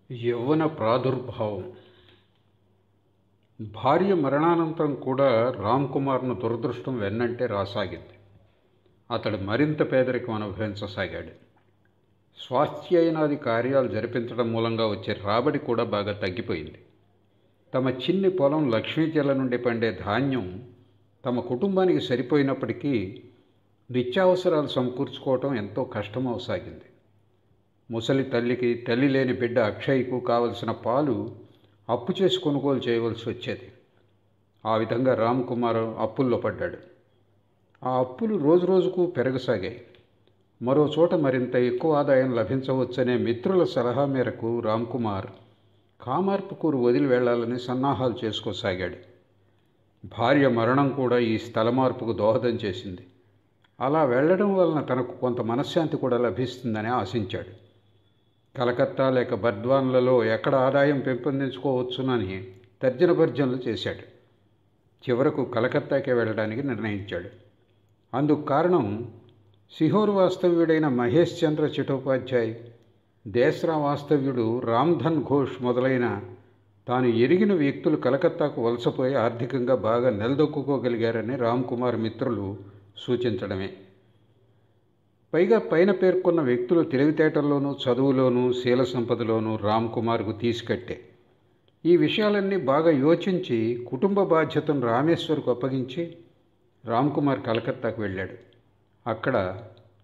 యవ్వన ప్రాదుర్భావం. భార్య మరణానంతరం కూడా రామ్ కుమార్ను దురదృష్టం వెన్నంటే రాసాగింది. అతడు మరింత పేదరికం అనుభవించసాగాడు. స్వాస్థ్యయనాది కార్యాలు జరిపించడం మూలంగా వచ్చే రాబడి కూడా బాగా తగ్గిపోయింది. తమ చిన్ని పొలం లక్ష్మీజల నుండి పండే ధాన్యం తమ కుటుంబానికి సరిపోయినప్పటికీ నిత్యావసరాలు సమకూర్చుకోవటం ఎంతో కష్టమవసాగింది. ముసలి తల్లికి, తల్లి లేని బిడ్డ అక్షయ్కు కావలసిన పాలు అప్పు చేసి కొనుగోలు చేయవలసి వచ్చేది. ఆ విధంగా రామ్ కుమార్ అప్పుల్లో పడ్డాడు. ఆ అప్పులు రోజురోజుకు పెరగసాగాయి. మరో చోట మరింత ఎక్కువ ఆదాయం లభించవచ్చనే మిత్రుల సలహా మేరకు రామ్ కుమార్ కామార్పుకూరు వదిలి వెళ్లాలని సన్నాహాలు చేసుకోసాగాడు. భార్య మరణం కూడా ఈ స్థల మార్పుకు దోహదం చేసింది. అలా వెళ్లడం వలన తనకు కొంత మనశ్శాంతి కూడా లభిస్తుందని ఆశించాడు. కలకత్తా లేక బర్ద్వాన్లలో ఎక్కడ ఆదాయం పెంపొందించుకోవచ్చునని తర్జన భర్జనలు చేశాడు. చివరకు కలకత్తాకే వెళ్ళడానికి నిర్ణయించాడు. అందుకు కారణం సిహోర్ వాస్తవ్యుడైన మహేష్ చంద్ర చటోపాధ్యాయ్, దేశ్రా వాస్తవ్యుడు రామ్ధన్ ఘోష్ మొదలైన తాను ఎరిగిన వ్యక్తులు కలకత్తాకు వలసపోయి ఆర్థికంగా బాగా నిలదొక్కుకోగలిగారని రామ్ కుమార్ మిత్రులు సూచించడమే. పైగా పైన పేర్కొన్న వ్యక్తులు తెలివితేటల్లోనూ, చదువులోనూ, శీల సంపదలోనూ రామ్ కుమార్కు తీసుకట్టే. ఈ విషయాలన్నీ బాగా యోచించి కుటుంబ బాధ్యతను రామేశ్వర్కు అప్పగించి రామ్ కుమార్ కలకత్తాకు వెళ్ళాడు. అక్కడ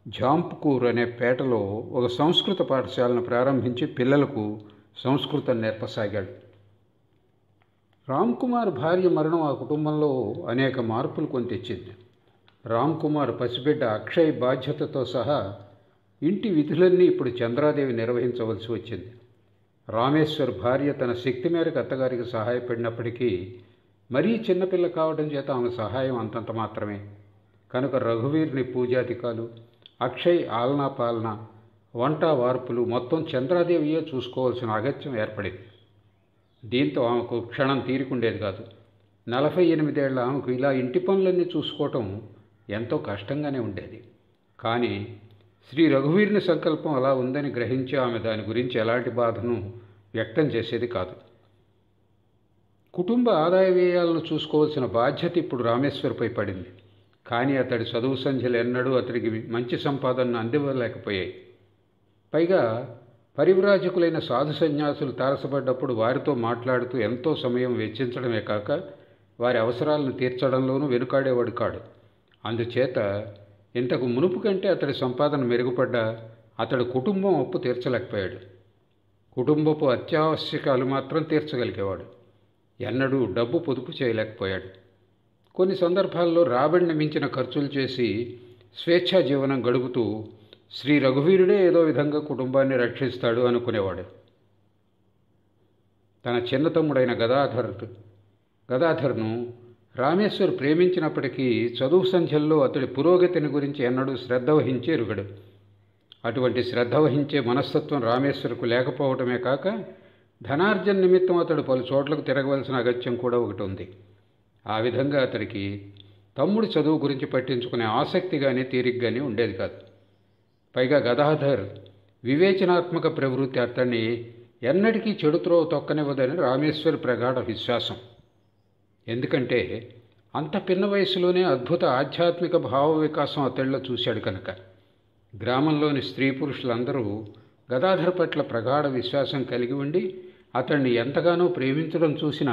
జాంపుకూర్ అనే పేటలో ఒక సంస్కృత పాఠశాలను ప్రారంభించి పిల్లలకు సంస్కృతం నేర్పసాగాడు. రామ్ కుమార్ భార్య మరణం ఆ కుటుంబంలో అనేక మార్పులు కొని తెచ్చింది. రామ్ కుమార్ పసిబిడ్డ అక్షయ్ బాధ్యతతో సహా ఇంటి విధులన్నీ ఇప్పుడు చంద్రాదేవి నిర్వహించవలసి వచ్చింది. రామేశ్వర్ భార్య తన శక్తి మేరకు అత్తగారికి సహాయపడినప్పటికీ మరీ చిన్నపిల్ల కావడం చేత ఆమె సహాయం అంతంత మాత్రమే. కనుక రఘువీర్ని పూజాధికాలు, అక్షయ్ ఆలనా పాలన, వంట వార్పులు మొత్తం చంద్రాదేవియే చూసుకోవాల్సిన అగత్యం ఏర్పడింది. దీంతో ఆమెకు క్షణం తీరికుండేది కాదు. 48 ఏళ్ల ఆమెకు ఇలా ఇంటి పనులన్నీ చూసుకోవటం ఎంతో కష్టంగానే ఉండేది. కానీ శ్రీ రఘువీర్ని సంకల్పం అలా ఉందని గ్రహించి ఆమె దాని గురించి ఎలాంటి బాధను వ్యక్తం చేసేది కాదు. కుటుంబ ఆదాయ వ్యయాలను చూసుకోవాల్సిన బాధ్యత ఇప్పుడు రామేశ్వర్పై పడింది. కానీ అతడి చదువు సంధ్యలు ఎన్నడూ అతడికి మంచి సంపాదనను అందివ్వలేకపోయాయి. పైగా పరివ్రాజకులైన సాధు సన్యాసులు తారసపడ్డప్పుడు వారితో మాట్లాడుతూ ఎంతో సమయం వెచ్చించడమే కాక వారి అవసరాలను తీర్చడంలోనూ వెనుకాడేవాడు కాడు. అందుచేత ఇంతకు మునుపు కంటే అతడి సంపాదన మెరుగుపడ్డా అతడు కుటుంబం అప్పు తీర్చలేకపోయాడు. కుటుంబపు అత్యావశ్యకాలు మాత్రం తీర్చగలిగేవాడు. ఎన్నడూ డబ్బు పొదుపు చేయలేకపోయాడు. కొన్ని సందర్భాల్లో రాబడిని మించిన ఖర్చులు చేసి స్వేచ్ఛా జీవనం గడుపుతూ శ్రీ రఘువీరుడే ఏదో విధంగా కుటుంబాన్ని రక్షిస్తాడు అనుకునేవాడు. తన చిన్న తమ్ముడైన గదాధర్ను రామేశ్వర్ ప్రేమించినప్పటికీ చదువు సంఖ్యల్లో అతడి పురోగతిని గురించి ఎన్నడూ శ్రద్ధ వహించి ఎరుగడు. అటువంటి శ్రద్ధ వహించే మనస్తత్వం రామేశ్వర్కు లేకపోవటమే కాక ధనార్జన నిమిత్తం అతడు పలు చోట్లకు తిరగవలసిన అగత్యం కూడా ఒకటి ఉంది. ఆ విధంగా అతడికి తమ్ముడి చదువు గురించి పట్టించుకునే ఆసక్తి కానీ తీరిక కానీ ఉండేది కాదు. పైగా గదాధర్ వివేచనాత్మక ప్రవృత్తి అతన్ని ఎన్నటికీ చెడుత్రో తొక్కనివ్వదని రామేశ్వర్ ప్రగాఢ విశ్వాసం. ఎందుకంటే అంత పిన్న వయసులోనే అద్భుత ఆధ్యాత్మిక భావ వికాసం అతడిలో చూశాడు కనుక. గ్రామంలోని స్త్రీ పురుషులందరూ గదాధర్ పట్ల ప్రగాఢ విశ్వాసం కలిగి ఉండి అతన్ని ఎంతగానో ప్రేమించడం చూసిన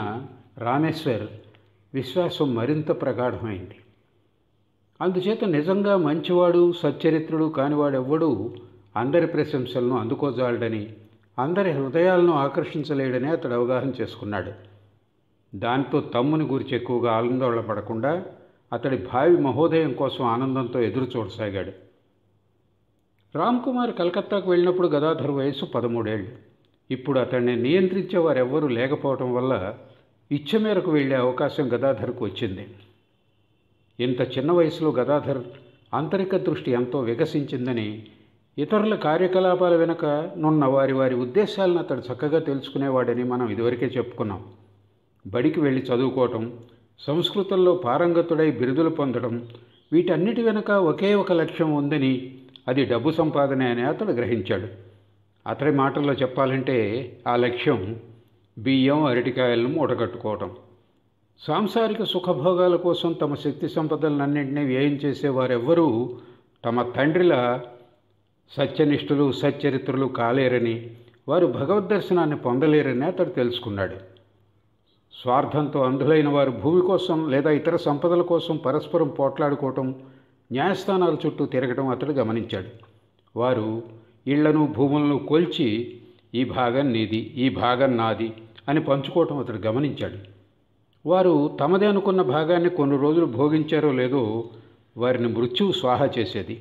రామేశ్వర్ విశ్వాసం మరింత ప్రగాఢమైంది. అందుచేత నిజంగా మంచివాడు, సచ్చరిత్రుడు కానివాడెవ్వడూ అందరి ప్రశంసలను అందుకోజాలడని, అందరి హృదయాలను ఆకర్షించలేడని అతడు అవగాహన చేసుకున్నాడు. దాంతో తమ్ముని గురించి ఎక్కువగా ఆందోళన పడకుండా అతడి భావి మహోదయం కోసం ఆనందంతో ఎదురు చూడసాగాడు. రామ్ కుమార్ కలకత్తాకు వెళ్ళినప్పుడు గదాధర్ వయసు 13 ఏళ్ళు. ఇప్పుడు అతన్ని నియంత్రించే వారెవ్వరూ లేకపోవటం వల్ల ఇచ్చ మేరకు వెళ్ళే అవకాశం గదాధర్కు వచ్చింది. ఇంత చిన్న వయసులో గదాధర్ ఆంతరిక దృష్టి ఎంతో వికసించిందని, ఇతరుల కార్యకలాపాల వెనుక నున్న వారి ఉద్దేశాలను అతడు చక్కగా తెలుసుకునేవాడని మనం ఇదివరకే చెప్పుకున్నాం. బడికి వెళ్ళి చదువుకోవటం, సంస్కృతంలో పారంగతుడై బిరుదులు పొందడం, వీటన్నిటి వెనుక ఒకే ఒక లక్ష్యం ఉందని, అది డబ్బు సంపాదనే అని అతడు గ్రహించాడు. అతడి మాటల్లో చెప్పాలంటే ఆ లక్ష్యం బియ్యం అరటికాయలను మూటగట్టుకోవటం. సాంసారిక సుఖభోగాల కోసం తమ శక్తి సంపదలన్నింటినీ వ్యయం చేసేవారెవ్వరూ తమ తండ్రిలా సత్యనిష్ఠులు సచ్చరిత్రులు కాలేరని, వారు భగవద్దర్శనాన్ని పొందలేరని అతడు తెలుసుకున్నాడు. స్వార్థంతో అంధులైన వారు భూమి కోసం లేదా ఇతర సంపదల కోసం పరస్పరం పోట్లాడుకోవటం, న్యాయస్థానాల చుట్టూ తిరగటం అతడు గమనించాడు. వారు ఇళ్లను భూములను కొల్చి ఈ భాగం నీది, ఈ భాగం నాది అని పంచుకోవటం అతడు గమనించాడు. వారు తమదే అనుకున్న భాగాన్ని కొన్ని రోజులు భోగించారో లేదో వారిని మృత్యువు స్వాహా చేసేది.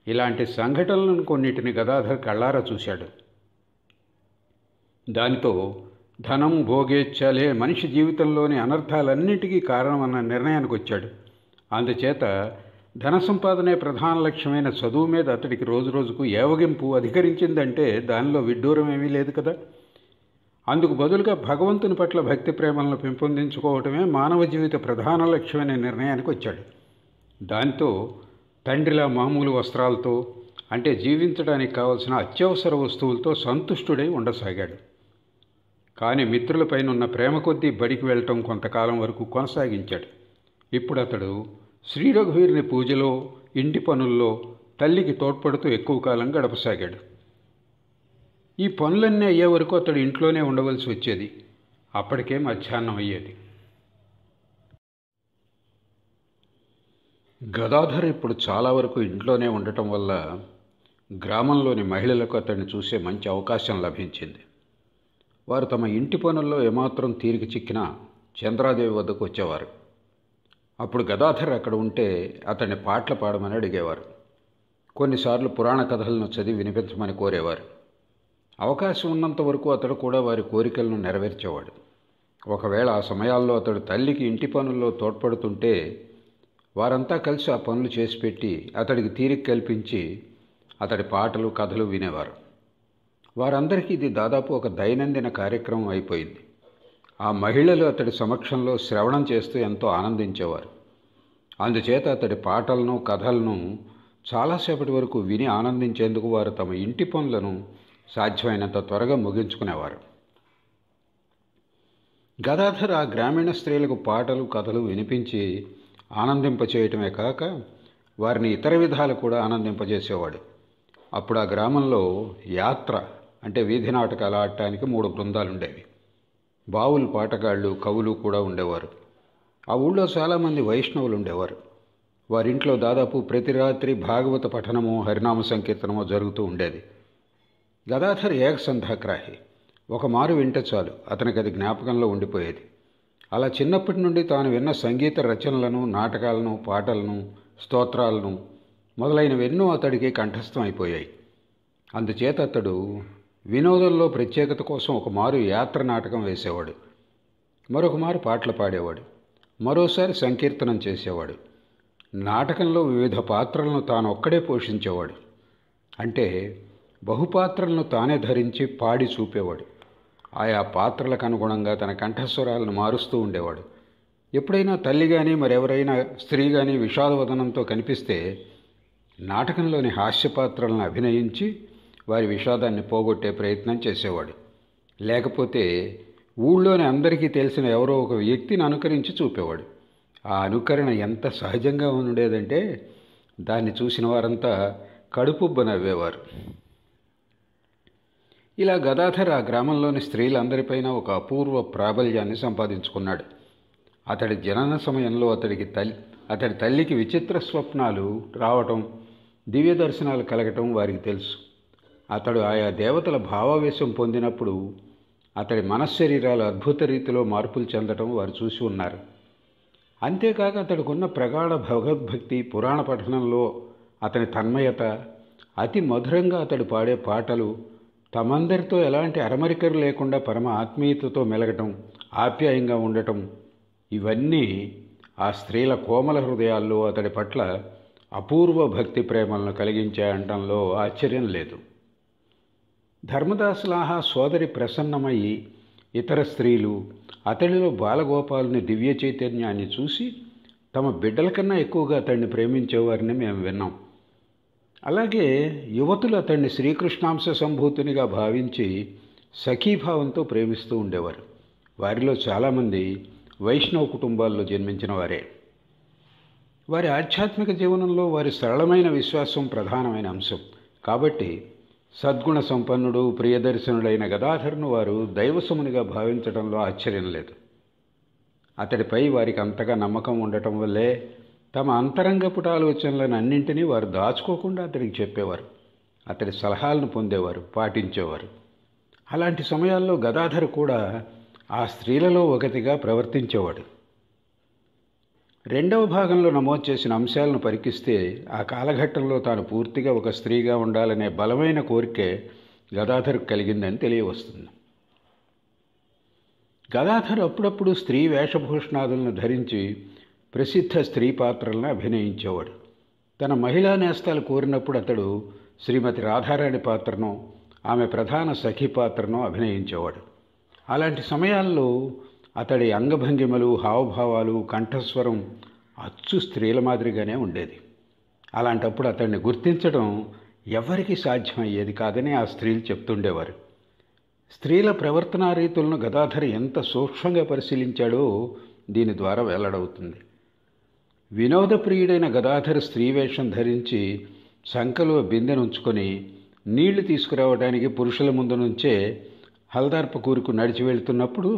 ఇలాంటి సంఘటనలను కొన్నిటిని గదాధర్ కళ్ళారా చూశాడు. దానితో ధనం భోగేచ్ఛలే మనిషి జీవితంలోని అనర్థాలన్నింటికీ కారణమన్న నిర్ణయానికి వచ్చాడు. అందుచేత ధన సంపాదనే ప్రధాన లక్ష్యమైన చదువు మీద అతడికి రోజురోజుకు ఏవగింపు అధికరించిందంటే దానిలో విడ్డూరం ఏమీ లేదు కదా. అందుకు బదులుగా భగవంతుని పట్ల భక్తి ప్రేమలను పెంపొందించుకోవటమే మానవ జీవిత ప్రధాన లక్ష్యమైన నిర్ణయానికి వచ్చాడు. దాంతో తండ్రిలా మామూలు వస్త్రాలతో, అంటే జీవించడానికి కావలసిన అత్యవసర వస్తువులతో సంతుష్టుడై ఉండసాగాడు. కానీ మిత్రులపైన ఉన్న ప్రేమ కొద్దీ బడికి వెళ్ళటం కొంతకాలం వరకు కొనసాగించాడు. ఇప్పుడు అతడు శ్రీ రఘువీరుని పూజలో, ఇంటి పనుల్లో తల్లికి తోడ్పడుతూ ఎక్కువ కాలం గడపసాగాడు. ఈ పనులన్నీ అయ్యే వరకు అతడు ఇంట్లోనే ఉండవలసి వచ్చేది. అప్పటికే మధ్యాహ్నం అయ్యేది. గదాధర్ ఇప్పుడు చాలా వరకు ఇంట్లోనే ఉండటం వల్ల గ్రామంలోని మహిళలకు అతన్ని చూసే మంచి అవకాశం లభించింది. వారు తమ ఇంటి పనుల్లో ఏమాత్రం తీరిక చిక్కినా చంద్రాదేవి వద్దకు వచ్చేవారు. అప్పుడు గదాధర్ అక్కడ ఉంటే అతన్ని పాటలు పాడమని అడిగేవారు. కొన్నిసార్లు పురాణ కథలను చదివి వినిపించమని కోరేవారు. అవకాశం ఉన్నంత వరకు అతడు కూడా వారి కోరికలను నెరవేర్చేవాడు. ఒకవేళ ఆ సమయాల్లో అతడు తల్లికి ఇంటి పనుల్లో తోడ్పడుతుంటే వారంతా కలిసి ఆ పనులు చేసి పెట్టి అతడికి తీరిక కల్పించి అతడి పాటలు కథలు వినేవారు. వారందరికీ ఇది దాదాపు ఒక దైనందిన కార్యక్రమం అయిపోయింది. ఆ మహిళలు అతడి సమక్షంలో శ్రవణం చేస్తూ ఎంతో ఆనందించేవారు. అందుచేత అతడి పాటలను కథలను చాలాసేపటి వరకు విని ఆనందించేందుకు వారు తమ ఇంటి పనులను సాధ్యమైనంత త్వరగా ముగించుకునేవారు. గదాధర్ ఆ గ్రామీణ స్త్రీలకు పాటలు కథలు వినిపించి ఆనందింపచేయటమే కాక వారిని ఇతర విధాలు కూడా ఆనందింపజేసేవాడు. అప్పుడు ఆ గ్రామంలో యాత్ర అంటే వీధి నాటకాలు ఆడటానికి 3 బృందాలుండేవి. బావులు పాటగాళ్ళు, కవులు కూడా ఉండేవారు. ఆ ఊళ్ళో చాలామంది వైష్ణవులు ఉండేవారు. వారింట్లో దాదాపు ప్రతి రాత్రి భాగవత పఠనమో హరినామ సంకీర్తనమో జరుగుతూ ఉండేది. గదాధర్ ఏకసంధాగ్రాహి. ఒక మారు వింటే చాలు అతనికి అది జ్ఞాపకంలో ఉండిపోయేది. అలా చిన్నప్పటి నుండి తాను విన్న సంగీత రచనలను, నాటకాలను, పాటలను, స్తోత్రాలను మొదలైనవెన్నో అతడికి కంఠస్థం అయిపోయాయి. అందుచేత అతడు వినోదంలో ప్రత్యేకత కోసం ఒక మారు యాత్ర నాటకం వేసేవాడు, మరొక మారు పాటలు పాడేవాడు, మరోసారి సంకీర్తనం చేసేవాడు. నాటకంలో వివిధ పాత్రలను తాను ఒక్కడే పోషించేవాడు. అంటే బహుపాత్రలను తానే ధరించి పాడి చూపేవాడు. ఆయా పాత్రలకు అనుగుణంగా తన కంఠస్వరాలను మారుస్తూ ఉండేవాడు. ఎప్పుడైనా తల్లి కానీ మరెవరైనా స్త్రీ కానీ విషాదవదనంతో కనిపిస్తే నాటకంలోని హాస్యపాత్రలను అభినయించి వారి విషాదాన్ని పోగొట్టే ప్రయత్నం చేసేవాడు. లేకపోతే ఊళ్ళోని అందరికీ తెలిసిన ఎవరో ఒక వ్యక్తిని అనుకరించి చూపేవాడు. ఆ అనుకరణ ఎంత సహజంగా ఉండేదంటే దాన్ని చూసిన వారంతా కడుపుబ్బ నవ్వేవారు. ఇలా గదాధర్ ఆ గ్రామంలోని స్త్రీలందరిపైన ఒక అపూర్వ ప్రాబల్యాన్ని సంపాదించుకున్నాడు. అతడి జనన సమయంలో అతడి తల్లికి విచిత్ర స్వప్నాలు రావటం, దివ్య దర్శనాలు కలగటం వారికి తెలుసు. అతడు ఆయా దేవతల భావావేశం పొందినప్పుడు అతడి మనశ్శరీరాలు అద్భుత రీతిలో మార్పులు చెందటం వారు చూసి ఉన్నారు. అంతేకాక అతడికున్న ప్రగాఢ భగవద్భక్తి, పురాణ పఠనంలో అతని తన్మయత, అతి మధురంగా అతడు పాడే పాటలు, తమందరితో ఎలాంటి అరమరికలు లేకుండా పరమ ఆత్మీయతతో మెలగటం, ఆప్యాయంగా ఉండటం, ఇవన్నీ ఆ స్త్రీల కోమల హృదయాల్లో అతడి పట్ల అపూర్వ భక్తి ప్రేమలను కలిగించాయంటంలో ఆశ్చర్యం లేదు. ధర్మదాసులాహా సోదరి ప్రసన్నమయ్యి ఇతర స్త్రీలు అతడిలో బాలగోపాలుని దివ్య చైతన్యాన్ని చూసి తమ బిడ్డల కన్నా ఎక్కువగా అతడిని ప్రేమించేవారిని మేము విన్నాం. అలాగే యువతులు అతన్ని శ్రీకృష్ణాంశ సంభూతునిగా భావించి సఖీభావంతో ప్రేమిస్తూ ఉండేవారు. వారిలో చాలామంది వైష్ణవ కుటుంబాల్లో జన్మించిన వారే. వారి ఆధ్యాత్మిక జీవనంలో వారి సరళమైన విశ్వాసం ప్రధానమైన అంశం. కాబట్టి సద్గుణ సంపన్నుడు, ప్రియదర్శనుడైన గదాధర్ను వారు దైవసమునిగా భావించడంలో ఆశ్చర్యం లేదు. అతడిపై వారికి అంతగా నమ్మకం ఉండటం వల్లే తమ అంతరంగపుట ఆలోచనలను అన్నింటినీ వారు దాచుకోకుండా అతడికి చెప్పేవారు. అతడి సలహాలను పొందేవారు, పాటించేవారు. అలాంటి సమయాల్లో గదాధర్ కూడా ఆ స్త్రీలలో ఒకటిగా ప్రవర్తించేవాడు. రెండవ భాగంలో నమోదు చేసిన అంశాలను పరికిస్తే ఆ కాలఘట్టంలో తాను పూర్తిగా ఒక స్త్రీగా ఉండాలనే బలమైన కోరికే గదాధర్కు కలిగిందని తెలియవస్తుంది. గదాధర్ అప్పుడప్పుడు స్త్రీ వేషభూషణాదులను ధరించి ప్రసిద్ధ స్త్రీ పాత్రలను అభినయించేవాడు. తన మహిళా నేస్తాలు కోరినప్పుడు అతడు శ్రీమతి రాధారాణి పాత్రను, ఆమె ప్రధాన సఖి పాత్రను అభినయించేవాడు. అలాంటి సమయాల్లో అతడి అంగభంగిమలు, హావభావాలు, కంఠస్వరం అచ్చు స్త్రీల మాదిరిగానే ఉండేది. అలాంటప్పుడు అతడిని గుర్తించడం ఎవరికీ సాధ్యమయ్యేది కాదని ఆ స్త్రీలు చెప్తుండేవారు. స్త్రీల ప్రవర్తనా రీతులను గదాధర్ ఎంత సూక్ష్మంగా పరిశీలించాడో దీని ద్వారా వెల్లడవుతుంది. వినోదప్రియుడైన గదాధర్ స్త్రీవేషం ధరించి సంకలో బిందెనుంచుకొని నీళ్లు తీసుకురావడానికి పురుషుల ముందు నుంచే హల్దార్పకూరుకు నడిచి వెళ్తున్నప్పుడు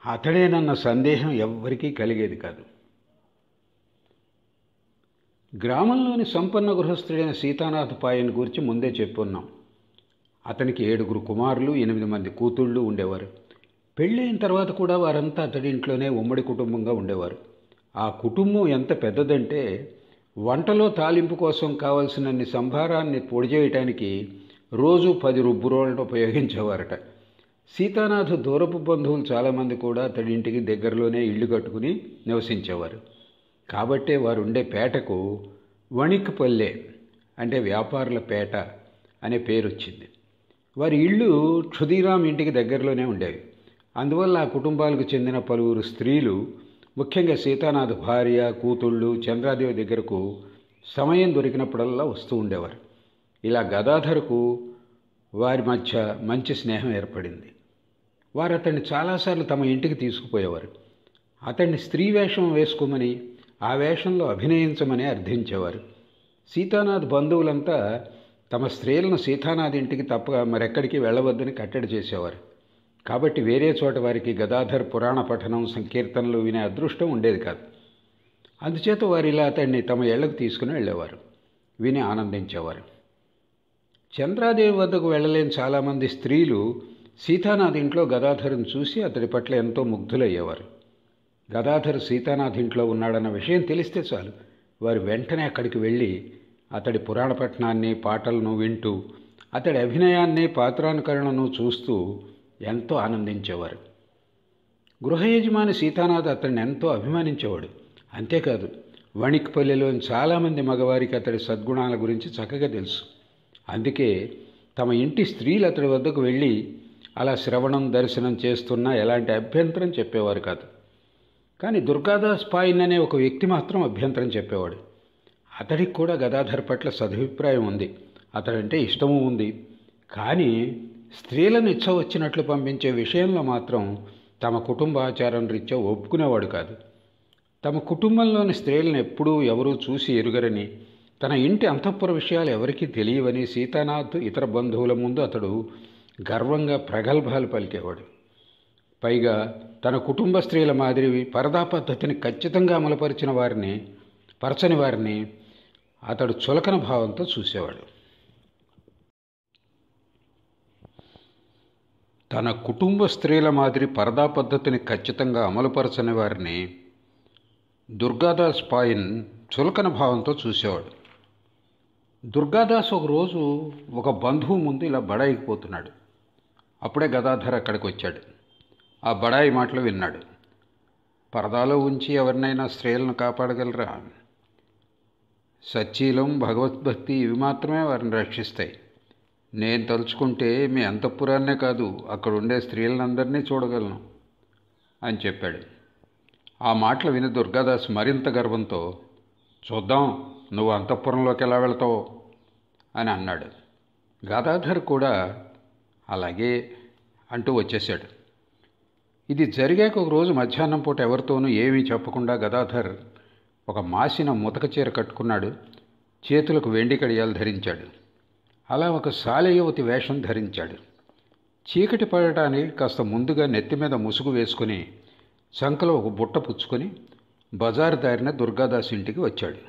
అతడేనన్న సందేహం ఎవ్వరికీ కలిగేది కాదు. గ్రామంలోని సంపన్న గృహస్థుడైన సీతానాథ్ పాయన్ గురించి ముందే చెప్పున్నాం. అతనికి 7 కుమారులు, 8 మంది కూతుళ్ళు ఉండేవారు. పెళ్ళైన తర్వాత కూడా వారంతా అతడి ఇంట్లోనే ఉమ్మడి కుటుంబంగా ఉండేవారు. ఆ కుటుంబం ఎంత పెద్దదంటే వంటలో తాలింపు కోసం కావలసినన్ని సంభారాన్ని పొడి చేయటానికి రోజు 10 రుబ్బురోళ్ళను ఉపయోగించేవారట. సీతానాథ్ దూరపు బంధువులు చాలామంది కూడా అతడి ఇంటికి దగ్గరలోనే ఇళ్ళు కట్టుకుని నివసించేవారు. కాబట్టే వారు ఉండే పేటకు వణిక్పల్లె అంటే వ్యాపారుల పేట అనే పేరు వచ్చింది. వారి ఇళ్ళు క్షుదీరాం ఇంటికి దగ్గరలోనే ఉండేవి. అందువల్ల ఆ కుటుంబాలకు చెందిన పలువురు స్త్రీలు, ముఖ్యంగా సీతానాథ్ భార్య, కూతుళ్ళు చంద్రాదేవి దగ్గరకు సమయం దొరికినప్పుడల్లా వస్తూ ఉండేవారు. ఇలా గదాధర్కు వారి మధ్య మంచి స్నేహం ఏర్పడింది. వారు అతన్ని చాలాసార్లు తమ ఇంటికి తీసుకుపోయేవారు. అతన్ని స్త్రీ వేషం వేసుకోమని, ఆ వేషంలో అభినయించమని అర్థించేవారు. సీతానాథ్ బంధువులంతా తమ స్త్రీలను సీతానాథ్ ఇంటికి తప్ప మరెక్కడికి వెళ్ళవద్దని కట్టడి చేసేవారు. కాబట్టి వేరే చోట వారికి గదాధర్ పురాణ పఠనం, సంకీర్తనలు వినే అదృష్టం ఉండేది కాదు. అందుచేత వారు ఇలా అతన్ని తమ ఇళ్లకు తీసుకుని వెళ్ళేవారు, విని ఆనందించేవారు. చంద్రాదేవి వద్దకు వెళ్ళలేని చాలామంది స్త్రీలు సీతానాథ్ ఇంట్లో గదాధర్ను చూసి అతడి పట్ల ఎంతో ముగ్ధులయ్యేవారు. గదాధర్ సీతానాథ్ ఇంట్లో ఉన్నాడన్న విషయం తెలిస్తే చాలు వారు వెంటనే అక్కడికి వెళ్ళి అతడి పురాణ పఠనాన్ని, పాటలను వింటూ అతడి అభినయాన్ని, పాత్రానుకరణను చూస్తూ ఎంతో ఆనందించేవారు. గృహ యజమాని సీతానాథ్ అతడిని ఎంతో అభిమానించేవాడు. అంతేకాదు వణిక్పల్లెలోని చాలామంది మగవారికి అతడి సద్గుణాల గురించి చక్కగా తెలుసు. అందుకే తమ ఇంటి స్త్రీలు అతడి వద్దకు వెళ్ళి అలా శ్రవణం, దర్శనం చేస్తున్నా ఎలాంటి అభ్యంతరం చెప్పేవారు కాదు. కానీ దుర్గాదాస్ పాయన్ అనే ఒక వ్యక్తి మాత్రం అభ్యంతరం చెప్పేవాడు. అతడికి కూడా గదాధర్ పట్ల సదభిప్రాయం ఉంది, అతడంటే ఇష్టము ఉంది. కానీ స్త్రీలను ఇచ్చ వచ్చినట్లు పంపించే విషయంలో మాత్రం తమ కుటుంబ ఆచారం రీత్యా ఒప్పుకునేవాడు కాదు. తమ కుటుంబంలోని స్త్రీలను ఎప్పుడూ ఎవరూ చూసి ఎరుగరని, తన ఇంటి అంతఃపుర విషయాలు ఎవరికీ తెలియవని సీతానాథ్ ఇతర బంధువుల ముందు అతడు గర్వంగా ప్రగల్భాలు పలికేవాడు. పైగా తన కుటుంబ స్త్రీల మాదిరి పరదా పద్ధతిని ఖచ్చితంగా పరచని వారిని అతడు చులకన భావంతో చూసేవాడు. తన కుటుంబ స్త్రీల మాదిరి పరదా పద్ధతిని ఖచ్చితంగా అమలుపరచని వారిని దుర్గాదాస్ పాయన్ చులకన భావంతో చూసేవాడు. దుర్గాదాస్ ఒకరోజు ఒక బంధువు ముందు ఇలా బడాయికిపోతున్నాడు. అప్పుడే గదాధర్ అక్కడికి వచ్చాడు. ఆ బడాయి మాటలు విన్నాడు. పరదాలో ఉంచి ఎవరినైనా స్త్రీలను కాపాడగలరా? సచ్చీలం, భగవద్భక్తి ఇవి మాత్రమే వారిని రక్షిస్తాయి. నేను తలుచుకుంటే మీ అంతఃపురాన్నే కాదు, అక్కడ ఉండే స్త్రీలందరినీ చూడగలను అని చెప్పాడు. ఆ మాటలు విని దుర్గాదాస్ మరింత గర్వంతో, చూద్దాం నువ్వు అంతఃపురంలోకి ఎలా వెళతావు అని అన్నాడు. గదాధర్ కూడా అలాగే అంటూ వచ్చేశాడు. ఇది జరిగాక ఒక రోజు మధ్యాహ్నం పూట ఎవరితోనూ ఏమీ చెప్పకుండా గదాధర్ ఒక మాసిన ముతక చీర కట్టుకున్నాడు. చేతులకు వెండి కడియాలు ధరించాడు. అలా ఒక శాలయువతి వేషం ధరించాడు. చీకటి పడటానికి కాస్త ముందుగా నెత్తి మీద ముసుగు వేసుకుని సంకలో ఒక బుట్ట పుచ్చుకొని బజారు దారిన దుర్గాదాస్ ఇంటికి వచ్చాడు.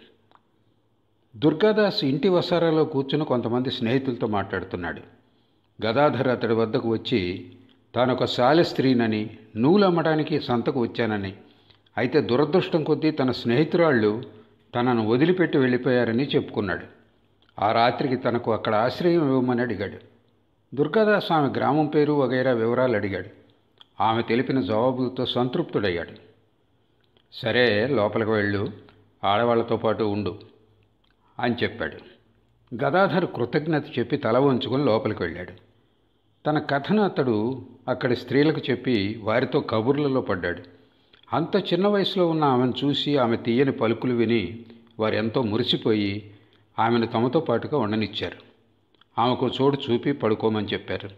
దుర్గాదాస్ ఇంటి వసారాలో కూర్చుని కొంతమంది స్నేహితులతో మాట్లాడుతున్నాడు. గదాధర్ అతడి వద్దకు వచ్చి తానొక శాల స్త్రీనని, నూలు అమ్మడానికి సంతకు వచ్చానని, అయితే దురదృష్టం కొద్దీ తన స్నేహితురాళ్ళు తనను వదిలిపెట్టి వెళ్ళిపోయారని చెప్పుకున్నాడు. ఆ రాత్రికి తనకు అక్కడ ఆశ్రయం ఇవ్వమని అడిగాడు. దుర్గాదాస్ ఆమె గ్రామం పేరు వగైరా వివరాలు అడిగాడు. ఆమె తెలిపిన జవాబులతో సంతృప్తుడయ్యాడు. సరే లోపలికి వెళ్ళు, ఆడవాళ్లతో పాటు ఉండు అని చెప్పాడు. గదాధర్ కృతజ్ఞత చెప్పి తల వంచుకొని లోపలికి వెళ్ళాడు. తన కథను అతడు అక్కడి స్త్రీలకు చెప్పి వారితో కబుర్లలో పడ్డాడు. అంత చిన్న వయసులో ఉన్న ఆమెను చూసి ఆమె తీయని పలుకులు విని వారు ఎంతో మురిసిపోయి ఆమెను తమతో పాటుగా ఉండనిచ్చారు. ఆమెకు చోటు చూపి పడుకోమని చెప్పారు.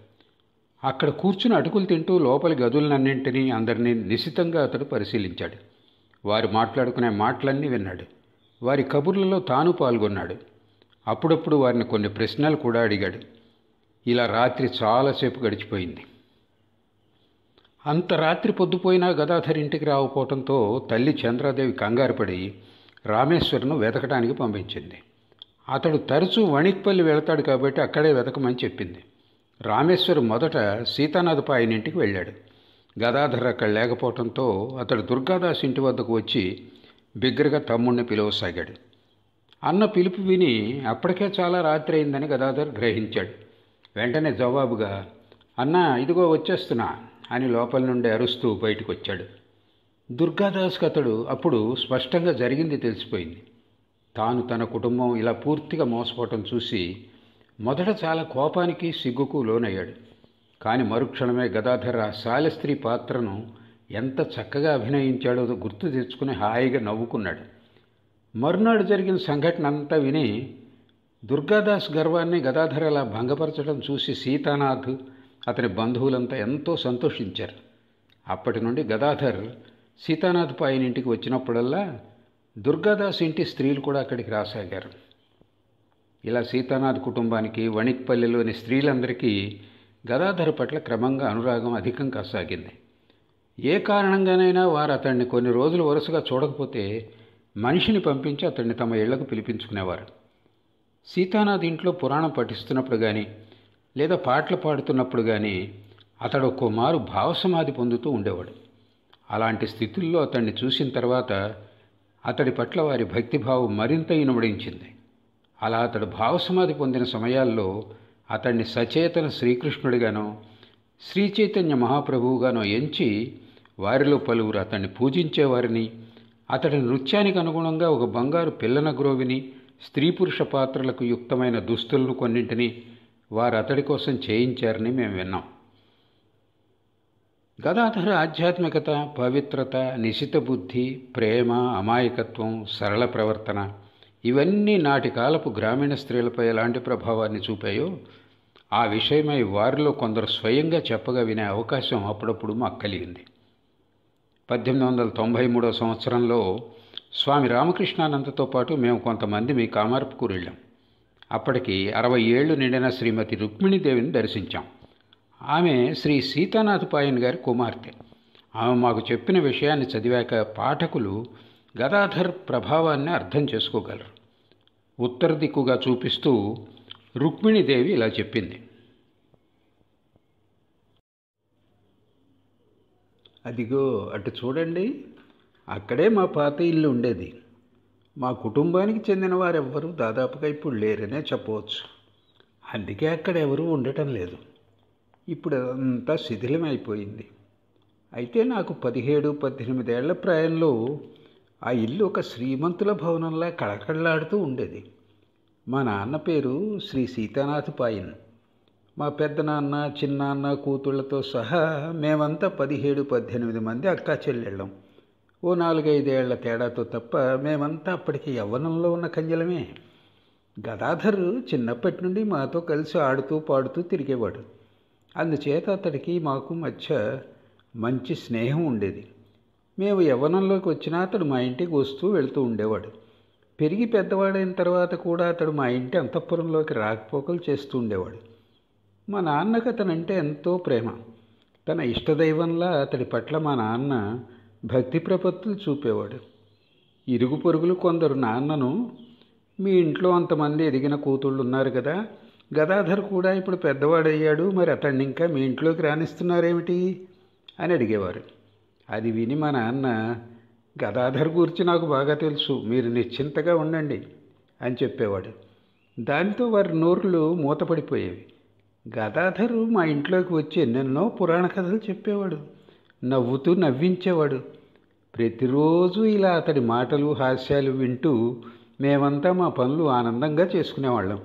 అక్కడ కూర్చుని అటుకులు తింటూ లోపలి గదులన్నింటినీ అందరినీ నిశితంగా అతడు పరిశీలించాడు. వారు మాట్లాడుకునే మాటలన్నీ విన్నాడు. వారి కబుర్లలో తాను పాల్గొన్నాడు. అప్పుడప్పుడు వారిని కొన్ని ప్రశ్నలు కూడా అడిగాడు. ఇలా రాత్రి చాలాసేపు గడిచిపోయింది. అంత రాత్రి పొద్దుపోయినా గదాధర్ ఇంటికి రాకపోవడంతో తల్లి చంద్రాదేవి కంగారుపడి రామేశ్వరును వెతకడానికి పంపించింది. అతడు తరచూ వణిక్పల్లి వెళతాడు కాబట్టి అక్కడే వెతకమని చెప్పింది. రామేశ్వరు మొదట సీతానాథపు ఆయన ఇంటికి వెళ్ళాడు. గదాధర్ అక్కడ లేకపోవడంతో అతడు దుర్గాదాస్ ఇంటి వద్దకు వచ్చి బిగ్గరగా తమ్ముడిని పిలవసాగాడు. అన్న పిలుపు విని అప్పటికే చాలా రాత్రి అయిందని గదాధర్ గ్రహించాడు. వెంటనే జవాబుగా, అన్నా ఇదిగో వచ్చేస్తున్నా అని లోపల నుండి అరుస్తూ బయటకు వచ్చాడు. దుర్గాదాస్కి అతడు అప్పుడు స్పష్టంగా జరిగింది తెలిసిపోయింది. తాను తన కుటుంబం ఇలా పూర్తిగా మోసపోవటం చూసి మొదట చాలా కోపానికి సిగ్గుకు లోనయ్యాడు. కానీ మరుక్షణమే గదాధర్ ఆ శాలస్త్రీ పాత్రను ఎంత చక్కగా అభినయించాడో గుర్తు తెచ్చుకుని హాయిగా నవ్వుకున్నాడు. మరునాడు జరిగిన సంఘటన అంతా విని దుర్గాదాస్ గర్వాన్ని గదాధర్ అలా భంగపరచడం చూసి సీతానాథ్ అతని బంధువులంతా ఎంతో సంతోషించారు. అప్పటి నుండి గదాధర్ సీతానాథ్ ఆయన ఇంటికి వచ్చినప్పుడల్లా దుర్గాదాస్ ఇంటి స్త్రీలు కూడా అక్కడికి రాసాగారు. ఇలా సీతానాథ్ కుటుంబానికి వణిక్పల్లిలోని స్త్రీలందరికీ గదాధర్ పట్ల క్రమంగా అనురాగం అధికం కాసాగింది. ఏ కారణంగానైనా వారు అతన్ని కొన్ని రోజులు వరుసగా చూడకపోతే మనిషిని పంపించి అతన్ని తమ ఇళ్లకు పిలిపించుకునేవారు. సీతానాథ్ ఇంట్లో పురాణం పఠిస్తున్నప్పుడు కానీ లేదా పాటలు పాడుతున్నప్పుడు కానీ అతడు ఒక్కోమారు భావసమాధి పొందుతూ ఉండేవాడు. అలాంటి స్థితుల్లో అతన్ని చూసిన తర్వాత అతడి పట్ల వారి భక్తిభావం మరింత ఇనుమడించింది. అలా అతడు భావసమాధి పొందిన సమయాల్లో అతన్ని సచేతన శ్రీకృష్ణుడిగానో శ్రీ చైతన్య మహాప్రభువుగానో ఎంచి వారిలో పలువురు అతన్ని పూజించేవారిని, అతడి నృత్యానికి అనుగుణంగా ఒక బంగారు పిల్లన గ్రోవిని, స్త్రీ పురుష పాత్రలకు యుక్తమైన దుస్తులను కొన్నింటిని వారు అతడి కోసం చేయించారని మేము విన్నాం. గదాధర ఆధ్యాత్మికత, పవిత్రత, నిశిత బుద్ధి, ప్రేమ, అమాయకత్వం, సరళ ప్రవర్తన ఇవన్నీ నాటి కాలపు గ్రామీణ స్త్రీలపై ఎలాంటి ప్రభావాన్ని చూపాయో ఆ విషయమై వారిలో కొందరు స్వయంగా చెప్పగా వినే అవకాశం అప్పుడప్పుడు మాకు కలిగింది. 1893 సంవత్సరంలో స్వామి రామకృష్ణానందతో పాటు మేము కొంతమంది మీ కామార్పుకూరు వెళ్ళాం. అప్పటికి 60 ఏళ్లు నిండిన శ్రీమతి రుక్మిణీదేవిని దర్శించాం. ఆమె శ్రీ సీతానాథ్ పాయన్ గారి కుమార్తె. ఆమె మాకు చెప్పిన విషయాన్ని చదివాక పాఠకులు గదాధర్ ప్రభావాన్ని అర్థం చేసుకోగలరు. ఉత్తర దిక్కుగా చూపిస్తూ రుక్మిణీదేవి ఇలా చెప్పింది. అదిగో అటు చూడండి, అక్కడే మా పాత ఇల్లు ఉండేది. మా కుటుంబానికి చెందిన వారెవ్వరూ దాదాపుగా ఇప్పుడు లేరనే చెప్పవచ్చు. అందుకే అక్కడ ఎవరూ ఉండటం లేదు. ఇప్పుడు అంతా శిథిలమైపోయింది. అయితే నాకు 17-18 ఏళ్ల ప్రాయంలో ఆ ఇల్లు ఒక శ్రీమంతుల భవనంలా కళకళలాడుతూ ఉండేది. మా నాన్న పేరు శ్రీ సీతానాథ్ పాయన్. మా పెద్దనాన్న, చిన్నాన్న, కూతుళ్లతో సహా మేమంతా 17-18 మంది అక్కా చెల్లెళ్ళం. ఓ 4-5 ఏళ్ల తేడాతో తప్ప మేమంతా అప్పటికి యవ్వనంలో ఉన్న కన్యలమే. గదాధర్ చిన్నప్పటి నుండి మాతో కలిసి ఆడుతూ పాడుతూ తిరిగేవాడు. అందుచేత అతడికి మాకు మధ్య మంచి స్నేహం ఉండేది. మేము యవ్వనంలోకి వచ్చినా అతడు మా ఇంటికి వస్తూ వెళుతూ ఉండేవాడు. పెరిగి పెద్దవాడైన తర్వాత కూడా అతడు మా ఇంటి అంతఃపురంలోకి రాకపోకలు చేస్తూ ఉండేవాడు. మా నాన్నకు అతనంటే ఎంతో ప్రేమ. తన ఇష్టదైవంలా అతడి పట్ల మా నాన్న భక్తి ప్రపత్తులు చూపేవాడు. ఇరుగు పొరుగులు కొందరు నాన్నను, మీ ఇంట్లో అంతమంది ఎదిగిన కూతుళ్ళు ఉన్నారు కదా, గదాధర్ కూడా ఇప్పుడు పెద్దవాడయ్యాడు, మరి అతన్ని ఇంకా మీ ఇంట్లోకి రాణిస్తున్నారేమిటి అని అడిగేవారు. అది విని మా నాన్న, గదాధర్ గురించి నాకు బాగా తెలుసు, మీరు నిశ్చింతగా ఉండండి అని చెప్పేవాడు. దానితో వారి నోరులు మూతపడిపోయేవి. గదాధరు మా ఇంట్లోకి వచ్చి ఎన్నెన్నో పురాణ కథలు చెప్పేవాడు, నవ్వుతూ నవ్వించేవాడు. ప్రతిరోజు ఇలా అతడి మాటలు హాస్యాలు వింటూ మేమంతా మా పనులు ఆనందంగా చేసుకునేవాళ్ళం.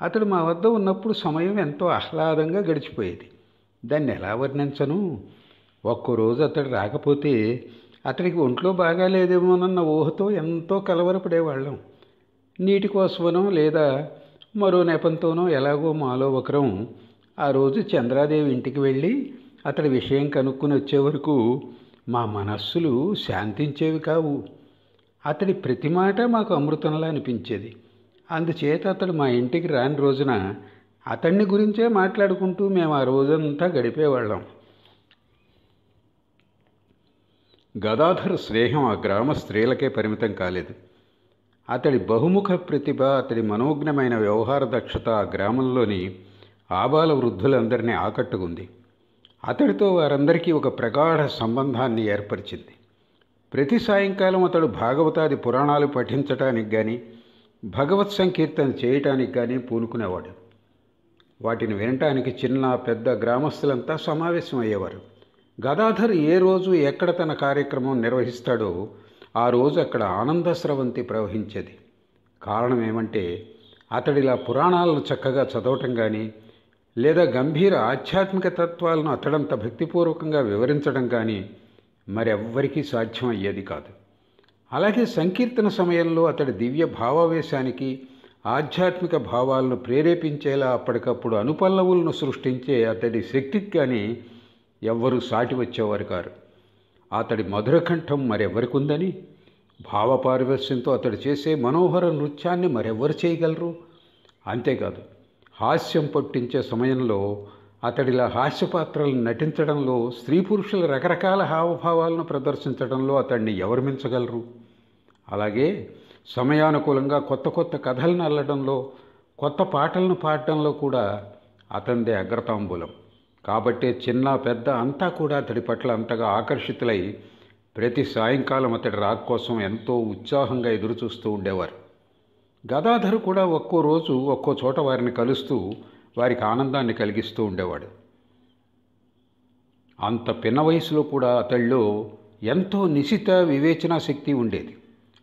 అతడు మా వద్ద ఉన్నప్పుడు సమయం ఎంతో ఆహ్లాదంగా గడిచిపోయేది. దాన్ని ఎలా వర్ణించను? ఒక్కరోజు అతడు రాకపోతే అతడికి ఒంట్లో బాగాలేదేమోనన్న ఊహతో ఎంతో కలవరపడేవాళ్ళం. నీటి కోసమనో లేదా మరో నెపంతోనో ఎలాగో మాలో ఒకరం ఆ రోజు చంద్రాదేవి ఇంటికి వెళ్ళి అతడి విషయం కనుక్కుని వచ్చే వరకు మా మనస్సులు శాంతించేవి కావు. అతడి ప్రతి మాట మాకు అమృతంలా అనిపించేది. అందుచేత అతడు మా ఇంటికి రాని రోజున అతన్ని గురించే మాట్లాడుకుంటూ మేము ఆ రోజంతా గడిపేవాళ్ళం. గదాధర్ స్నేహం ఆ గ్రామ స్త్రీలకే పరిమితం కాలేదు. అతడి బహుముఖ ప్రతిభ, అతడి మనోజ్ఞమైన వ్యవహార దక్షత ఆ గ్రామంలోని ఆబాల వృద్ధులందరినీ ఆకట్టుకుంది. అతడితో వారందరికీ ఒక ప్రగాఢ సంబంధాన్ని ఏర్పరిచింది. ప్రతి సాయంకాలం అతడు భాగవతాది పురాణాలు పఠించటానికి కానీ భగవత్ సంకీర్తన చేయటానికి కానీ పూనుకునేవాడు. వాటిని వినటానికి చిన్న పెద్ద గ్రామస్తులంతా సమావేశమయ్యేవారు. గదాధర్ ఏ రోజు ఎక్కడ తన కార్యక్రమం నిర్వహిస్తాడో ఆ రోజు అక్కడ ఆనంద స్రవంతి ప్రవహించేది. కారణం ఏమంటే అతడిలా పురాణాలను చక్కగా చదవటం కానీ లేదా గంభీర ఆధ్యాత్మిక తత్వాలను అతడంత భక్తిపూర్వకంగా వివరించడం కానీ మరెవ్వరికీ సాధ్యం అయ్యేది కాదు. అలాగే సంకీర్తన సమయంలో అతడి దివ్య భావావేశానికి, ఆధ్యాత్మిక భావాలను ప్రేరేపించేలా అప్పటికప్పుడు అనుపల్లవులను సృష్టించే అతడి శక్తికి కానీ ఎవ్వరూ సాటి వచ్చేవారు కారు. అతడి మధురకంఠం మరెవ్వరికి ఉందని, భావపారవస్యంతో అతడు చేసే మనోహర నృత్యాన్ని మరెవ్వరు చేయగలరు? అంతేకాదు, హాస్యం పట్టించే సమయంలో అతడిలా హాస్యపాత్రలను నటించడంలో, స్త్రీ పురుషుల రకరకాల హావభావాలను ప్రదర్శించడంలో అతడిని ఎవరు మించగలరు? అలాగే సమయానుకూలంగా కొత్త కొత్త కథలను అల్లడంలో, కొత్త పాటలను పాడటంలో కూడా అతనిదే అగ్రతాంబూలం. కాబట్టే చిన్న పెద్ద అంతా కూడా అతడి పట్ల అంతగా ఆకర్షితులై ప్రతి సాయంకాలం అతడి రాక కోసం ఎంతో ఉత్సాహంగా ఎదురుచూస్తూ ఉండేవారు. గదాధర్ కూడా ఒక్కో రోజు ఒక్కో చోట వారిని కలుస్తూ వారికి ఆనందాన్ని కలిగిస్తూ ఉండేవాడు. అంత పిన్న వయసులో కూడా అతడిలో ఎంతో నిశిత వివేచనా శక్తి ఉండేది.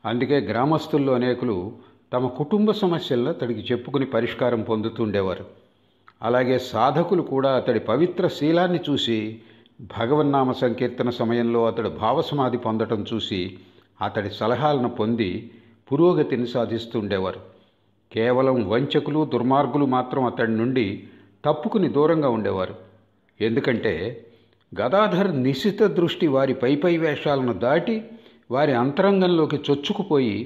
అందుకే గ్రామస్తుల్లో అనేకులు తమ కుటుంబ సమస్యలను అతడికి చెప్పుకుని పరిష్కారం పొందుతుండేవారు. అలాగే సాధకులు కూడా అతడి పవిత్ర శీలాన్ని చూసి, భగవన్నామ సంకీర్తన సమయంలో అతడు భావసమాధి పొందటం చూసి అతడి సలహాలను పొంది పురోగతిని సాధిస్తుండేవారు. కేవలం వంచకులు, దుర్మార్గులు మాత్రం అతడి నుండి తప్పుకుని దూరంగా ఉండేవారు. ఎందుకంటే గదాధర్ నిశిత దృష్టి వారి పై వేషాలను దాటి వారి అంతరంగంలోకి చొచ్చుకుపోయి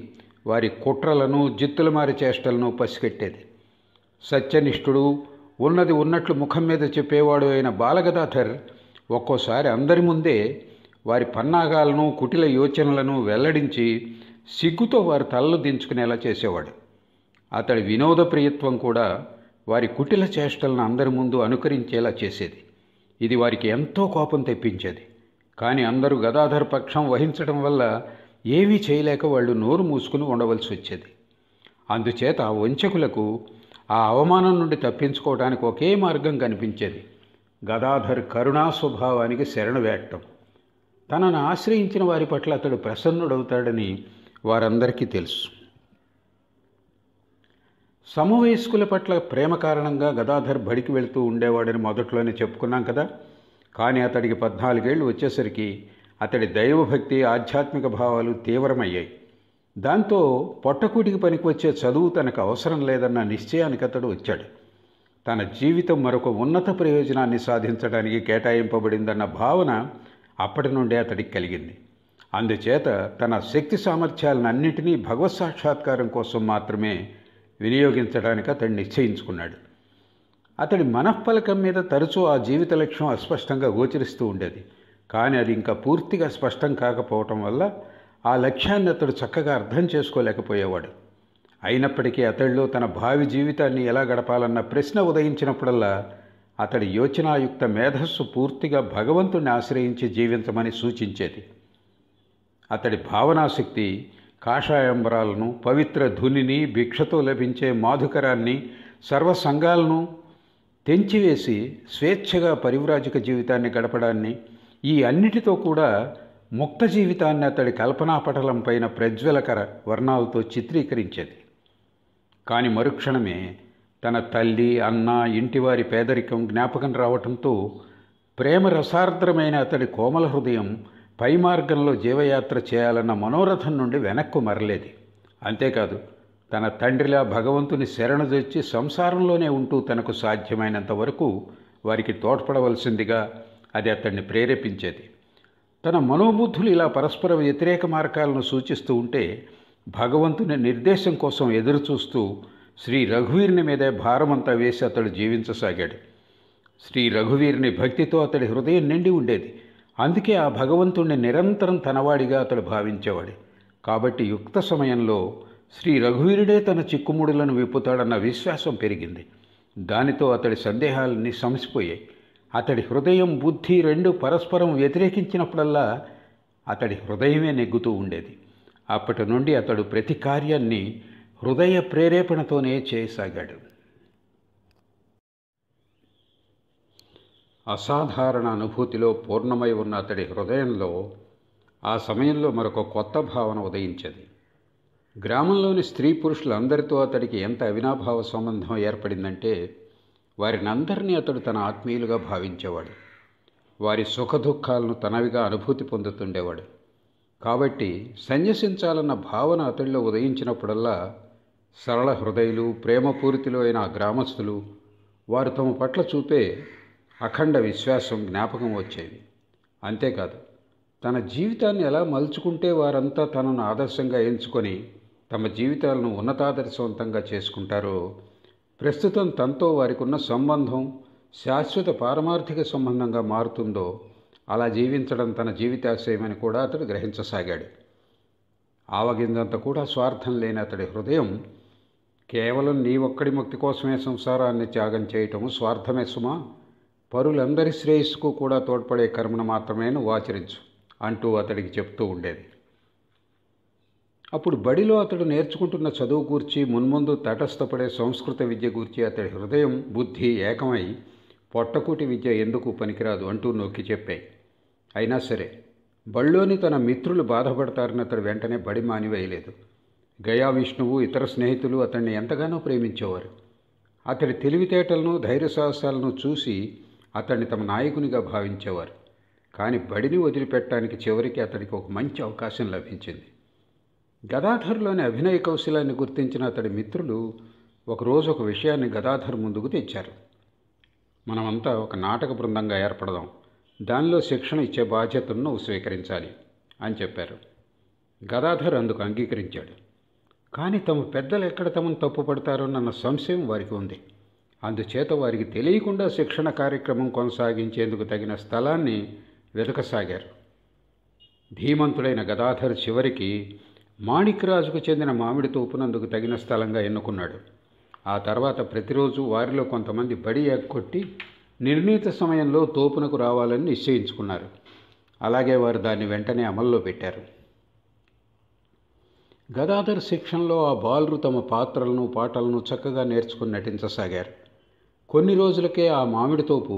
వారి కుట్రలను, జిత్తులమారి చేష్టలను పసిగట్టేది. సత్యనిష్ఠుడు, ఉన్నది ఉన్నట్లు ముఖం మీద చెప్పేవాడు అయిన బాలగదాధర్ ఒక్కోసారి అందరి ముందే వారి పన్నాగాలను, కుటిల యోచనలను వెల్లడించి సిగ్గుతో వారి తలలు దించుకునేలా చేసేవాడు. అతడి వినోద ప్రియత్వం కూడా వారి కుటిల చేష్టలను అందరి ముందు అనుకరించేలా చేసేది. ఇది వారికి ఎంతో కోపం తెప్పించేది. కానీ అందరూ గదాధర్ పక్షం వహించడం వల్ల ఏమీ చేయలేక వాళ్ళు నోరు మూసుకుని ఉండవలసి వచ్చేది. అందుచేత ఆ వంచకులకు ఆ అవమానం నుండి తప్పించుకోవడానికి ఒకే మార్గం కనిపించేది: గదాధర్ కరుణా స్వభావానికి శరణు వేడటం. తనను ఆశ్రయించిన వారి పట్ల అతడు ప్రసన్నుడవుతాడని వారందరికీ తెలుసు. సమవయస్కుల పట్ల ప్రేమ కారణంగా గదాధర్ బడికి వెళుతూ ఉండేవాడని మొదట్లోనే చెప్పుకున్నాం కదా. కానీ అతడికి 14 ఏళ్ళు వచ్చేసరికి అతడి దైవభక్తి ఆధ్యాత్మిక భావాలు తీవ్రమయ్యాయి. దాంతో పొట్టకూటికి పనికొచ్చే చదువు తనకు అవసరం లేదన్న నిశ్చయానికి అతడు వచ్చాడు. తన జీవితం మరొక ఉన్నత ప్రయోజనాన్ని సాధించడానికి కేటాయింపబడిందన్న భావన అప్పటి నుండే అతడికి కలిగింది. అందుచేత తన శక్తి సామర్థ్యాలన్నింటినీ భగవత్ సాక్షాత్కారం కోసం మాత్రమే వినియోగించడానికి అతడు నిశ్చయించుకున్నాడు. అతడి మనఃఫలకం మీద తరచూ ఆ జీవిత లక్ష్యం అస్పష్టంగా గోచరిస్తూ ఉండేది. కానీ అది ఇంకా పూర్తిగా స్పష్టం కాకపోవటం వల్ల ఆ లక్ష్యాన్ని అతడు చక్కగా అర్థం చేసుకోలేకపోయేవాడు. అయినప్పటికీ అతడిలో తన భావి జీవితాన్ని ఎలా గడపాలన్న ప్రశ్న ఉదయించినప్పుడల్లా అతడి యోచనాయుక్త మేధస్సు పూర్తిగా భగవంతుణ్ణి ఆశ్రయించి జీవించమని సూచించేది. అతడి భావనాశక్తి కాషాయంబరాలను, పవిత్ర ధునిని, భిక్షతో లభించే మాధుకరాన్ని, సర్వసంగాలను తెంచివేసి స్వేచ్ఛగా పరివ్రాజక జీవితాన్ని గడపడాన్ని, ఈ అన్నిటితో కూడా ముక్త జీవితాన్ని అతడి కల్పనాపటలం పైన ప్రజ్వలకర వర్ణాలతో చిత్రీకరించేది. కాని మరుక్షణమే తన తల్లి, అన్న, ఇంటివారి పేదరికం జ్ఞాపకం రావటంతో ప్రేమ రసార్ద్రమైన అతడి కోమల హృదయం పై మార్గంలో జీవయాత్ర చేయాలన్న మనోరథం నుండి వెనక్కు మరలేది. అంతేకాదు, తన తండ్రిలా భగవంతుని శరణుజొచ్చి సంసారంలోనే ఉంటూ తనకు సాధ్యమైనంత వరకు వారికి తోడ్పడవలసిందిగా అది అతన్ని ప్రేరేపించేది. తన మనోబుద్ధులు ఇలా పరస్పర వ్యతిరేక మార్గాలను సూచిస్తూ ఉంటే భగవంతుని నిర్దేశం కోసం ఎదురుచూస్తూ శ్రీ రఘువీరుని మీదే భారమంతా వేసి అతడు జీవించసాగాడు. శ్రీ రఘువీరుని భక్తితో అతడి హృదయం నిండి ఉండేది. అందుకే ఆ భగవంతుణ్ణి నిరంతరం తనవాడిగా అతడు భావించేవాడు. కాబట్టి యుక్త సమయంలో శ్రీ రఘువీరుడే తన చిక్కుముడులను విప్పుతాడన్న విశ్వాసం పెరిగింది. దానితో అతడి సందేహాలన్నీ సమసిపోయాయి. అతడి హృదయం, బుద్ధి రెండు పరస్పరం వ్యతిరేకించినప్పుడల్లా అతడి హృదయమే నెగ్గుతూ ఉండేది. అప్పటి నుండి అతడు ప్రతి కార్యాన్ని హృదయ ప్రేరేపణతోనే చేయసాగాడు. అసాధారణ అనుభూతిలో పూర్ణమై ఉన్న అతడి హృదయంలో ఆ సమయంలో మరొక కొత్త భావన ఉదయించేది. గ్రామంలోని స్త్రీ పురుషులందరితో అతడికి ఎంత అవినాభావ సంబంధం ఏర్పడిందంటే వారినందరినీ అతడు తన ఆత్మీయులుగా భావించేవాడు. వారి సుఖదుఖాలను తనవిగా అనుభూతి పొందుతుండేవాడు. కాబట్టి సన్యసించాలన్న భావన అతడిలో ఉదయించినప్పుడల్లా సరళ హృదయులు, ప్రేమపూరితులు అయిన ఆ గ్రామస్తులు వారు తమ పట్ల చూపే అఖండ విశ్వాసం జ్ఞాపకం వచ్చేవి. అంతేకాదు, తన జీవితాన్ని ఎలా మలుచుకుంటే వారంతా తనను ఆదర్శంగా ఎంచుకొని తమ జీవితాలను ఉన్నతాదర్శవంతంగా చేసుకుంటారో, ప్రస్తుతం తనతో వారికి ఉన్న సంబంధం శాశ్వత పారమార్థిక సంబంధంగా మారుతుందో అలా జీవించడం తన జీవితాశయమని కూడా అతడు గ్రహించసాగాడు. ఆవగింజంత కూడా స్వార్థం లేని అతడి హృదయం కేవలం నీ ఒక్కడి ముక్తి కోసమే సంసారాన్ని త్యాగం చేయటము స్వార్థమే సుమా, పరులందరి శ్రేయస్సుకు కూడా తోడ్పడే కర్మను మాత్రమే నువ్వు ఆచరించు అంటూ అతడికి చెప్తూ ఉండేది. అప్పుడు బడిలో అతడు నేర్చుకుంటున్న చదువు గూర్చి, మున్ముందు తటస్థపడే సంస్కృత విద్య గూర్చి అతడి హృదయం, బుద్ధి ఏకమై పొట్టకూటి విద్య ఎందుకు పనికిరాదు అంటూ నొక్కి చెప్పాయి. అయినా సరే బళ్ళోని తన మిత్రులు బాధపడతారని అతడు వెంటనే బడి మానివేయలేదు. గయా విష్ణువు, ఇతర స్నేహితులు అతన్ని ఎంతగానో ప్రేమించేవారు. అతడి తెలివితేటలను, ధైర్యసాహసాలను చూసి అతన్ని తమ నాయకునిగా భావించేవారు. కానీ బడిని వదిలిపెట్టడానికి చివరికి అతడికి ఒక మంచి అవకాశం లభించింది. గదాధర్లోని అభినయ కౌశలాన్ని గుర్తించిన అతడి మిత్రులు ఒకరోజు ఒక విషయాన్ని గదాధర్ ముందుకు తెచ్చారు. మనమంతా ఒక నాటక బృందంగా ఏర్పడదాం, దానిలో శిక్షణ ఇచ్చే బాధ్యతను నువ్వు స్వీకరించాలి అని చెప్పారు. గదాధర్ అందుకు అంగీకరించాడు. కానీ తమ పెద్దలు ఎక్కడ తమను తప్పుపడతారోనన్న సంశయం వారికి ఉంది. అందుచేత వారికి తెలియకుండా శిక్షణ కార్యక్రమం కొనసాగించేందుకు తగిన స్థలాన్ని వెతకసాగారు. ధీమంతుడైన గదాధర్ చివరికి మాణిక్రాజుకు చెందిన మామిడి తోపునందుకు తగిన స్థలంగా ఎన్నుకున్నాడు. ఆ తర్వాత ప్రతిరోజు వారిలో కొంతమంది బడి ఎక్కొట్టి నిర్ణీత సమయంలో తోపునకు రావాలని నిశ్చయించుకున్నారు. అలాగే వారు దాన్ని వెంటనే అమల్లో పెట్టారు. గదాధర్ శిక్షణలో ఆ బాలురు తమ పాత్రలను, పాటలను చక్కగా నేర్చుకుని నటించసాగారు. కొన్ని రోజులకే ఆ మామిడి తోపు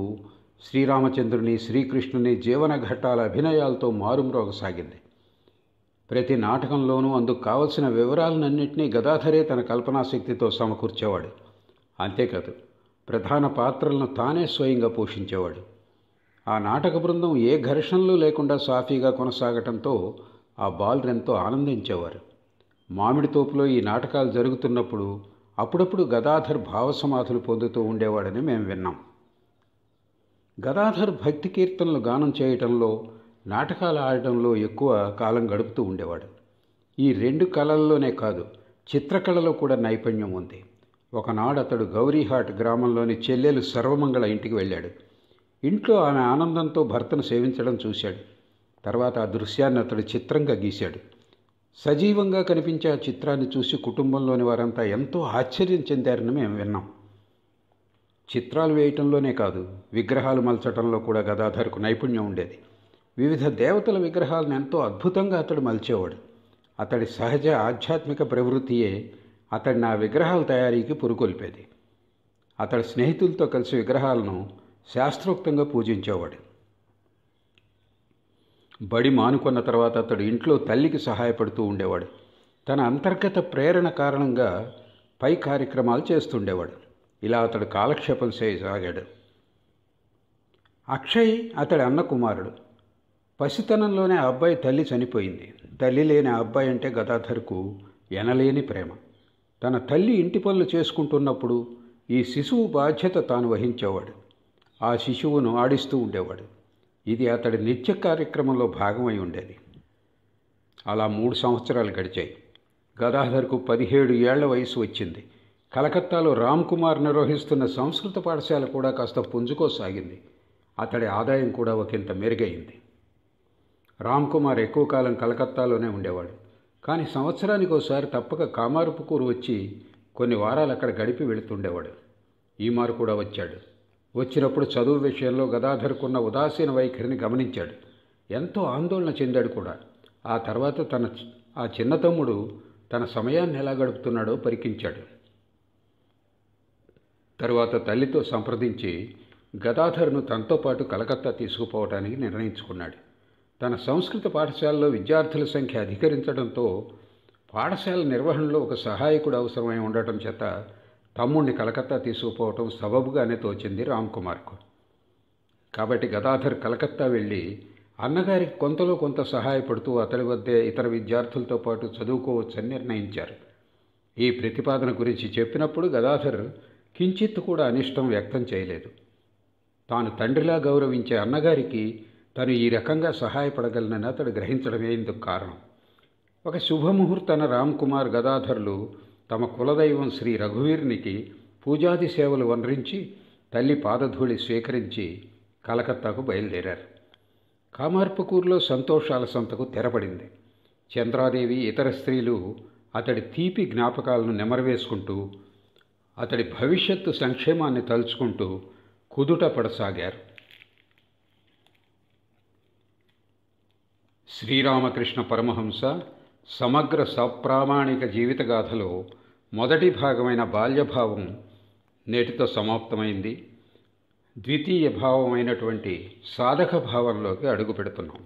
శ్రీరామచంద్రుని, శ్రీకృష్ణుని జీవన ఘట్టాల అభినయాలతో మారుమ్రోగసాగింది. ప్రతి నాటకంలోనూ అందుకు కావలసిన వివరాలన్నింటినీ గదాధరే తన కల్పనాశక్తితో సమకూర్చేవాడు. అంతేకాదు, ప్రధాన పాత్రలను తానే స్వయంగా పోషించేవాడు. ఆ నాటక బృందం ఏ ఘర్షణలు లేకుండా సాఫీగా కొనసాగటంతో ఆ బాలురు ఎంతో ఆనందించేవారు. మామిడి తోపులో ఈ నాటకాలు జరుగుతున్నప్పుడు అప్పుడప్పుడు గదాధర్ భావసమాధులు పొందుతూ ఉండేవాడని మేము విన్నాం. గదాధర్ భక్తి కీర్తనలు గానం చేయటంలో, నాటకాలు ఆడటంలో ఎక్కువ కాలం గడుపుతూ ఉండేవాడు. ఈ 2 కళల్లోనే కాదు, చిత్రకళలో కూడా నైపుణ్యం ఉంది. ఒకనాడు అతడు గౌరీహాట్ గ్రామంలోని చెల్లెలు సర్వమంగళ ఇంటికి వెళ్ళాడు. ఇంట్లో ఆమె ఆనందంతో భర్తను సేవించడం చూశాడు. తర్వాత ఆ దృశ్యాన్ని అతడు చిత్రంగా గీశాడు. సజీవంగా కనిపించే ఆ చిత్రాన్ని చూసి కుటుంబంలోని వారంతా ఎంతో ఆశ్చర్యం చెందారని మేము విన్నాం. చిత్రాలు వేయటంలోనే కాదు, విగ్రహాలు మలచటంలో కూడా గదాధర్కు నైపుణ్యం ఉండేది. వివిధ దేవతల విగ్రహాలను ఎంతో అద్భుతంగా అతడు మలిచేవాడు. అతడి సహజ ఆధ్యాత్మిక ప్రవృత్తియే అతడిని ఆ విగ్రహాల తయారీకి పురుకొల్పేది. అతడి స్నేహితులతో కలిసి విగ్రహాలను శాస్త్రోక్తంగా పూజించేవాడు. బడి మానుకున్న తర్వాత అతడు ఇంట్లో తల్లికి సహాయపడుతూ ఉండేవాడు. తన అంతర్గత ప్రేరణ కారణంగా పై కార్యక్రమాలు చేస్తుండేవాడు. ఇలా అతడు కాలక్షేపం చేయసాగాడు. అక్షయ్ అతడి అన్న కుమారుడు. పసితనంలోనే ఆ అబ్బాయి తల్లి చనిపోయింది. తల్లి లేని ఆ అబ్బాయి అంటే గదాధర్కు ఎనలేని ప్రేమ. తన తల్లి ఇంటి పనులు చేసుకుంటున్నప్పుడు ఈ శిశువు బాధ్యత తాను వహించేవాడు. ఆ శిశువును ఆడిస్తూ ఉండేవాడు. ఇది అతడి నిత్య కార్యక్రమంలో భాగమై ఉండేది. అలా 3 సంవత్సరాలు గడిచాయి. గదాధర్కు 17 ఏళ్ల వయసు వచ్చింది. కలకత్తాలో రామ్ కుమార్ నిర్వహిస్తున్న సంస్కృత పాఠశాల కూడా కాస్త పుంజుకోసాగింది. అతడి ఆదాయం కూడా ఒకంత మెరుగైంది. రామ్ కుమార్ ఎక్కువ కాలం కలకత్తాలోనే ఉండేవాడు. కానీ సంవత్సరానికి ఒకసారి తప్పక కామారపుకూరు వచ్చి కొన్ని వారాలు అక్కడ గడిపి వెళుతుండేవాడు. ఈ మారు కూడా వచ్చాడు. వచ్చినప్పుడు చదువు విషయంలో గదాధర్కున్న ఉదాసీన వైఖరిని గమనించాడు. ఎంతో ఆందోళన చెందాడు కూడా. ఆ తర్వాత ఆ చిన్న తమ్ముడు తన సమయాన్ని ఎలా గడుపుతున్నాడో పరికించాడు. తరువాత తల్లితో సంప్రదించి గదాధర్ను తనతో పాటు కలకత్తా తీసుకుపోవటానికి నిర్ణయించుకున్నాడు. తన సంస్కృత పాఠశాలలో విద్యార్థుల సంఖ్య అధికరించడంతో పాఠశాల నిర్వహణలో ఒక సహాయకుడు అవసరమై ఉండటం చేత తమ్ముడిని కలకత్తా తీసుకుపోవటం సబబుగానే తోచింది రామ్ కుమార్కు. కాబట్టి గదాధర్ కలకత్తా వెళ్ళి అన్నగారికి కొంతలో కొంత సహాయపడుతూ అతడి వద్దే ఇతర విద్యార్థులతో పాటు చదువుకోవచ్చని నిర్ణయించారు. ఈ ప్రతిపాదన గురించి చెప్పినప్పుడు గదాధర్ కించిత్ కూడా అనిష్టం వ్యక్తం చేయలేదు. తాను తండ్రిలా గౌరవించే అన్నగారికి తను ఈ రకంగా సహాయపడగలనని అతడు గ్రహించడమే ఇందుకు కారణం. ఒక శుభముహూర్తాన రామ్ కుమార్ గదాధర్లు తమ కులదైవం శ్రీ రఘువీరునికి పూజాది సేవలు వనరించి తల్లి పాదధూళి స్వీకరించి కలకత్తాకు బయలుదేరారు. కామార్పుకూరులో సంతోషాల సంతకు తెరపడింది. చంద్రాదేవి ఇతర స్త్రీలు అతడి తీపి జ్ఞాపకాలను నెమరవేసుకుంటూ అతడి భవిష్యత్తు సంక్షేమాన్ని తలుచుకుంటూ కుదుట పడసాగారు. శ్రీరామకృష్ణ పరమహంస సమగ్ర సప్రామాణిక జీవితగాథలో మొదటి భాగమైన బాల్యభావం నేటితో సమాప్తమైంది. ద్వితీయ భావమైనటువంటి సాధక భావంలోకి అడుగు పెడుతున్నాం.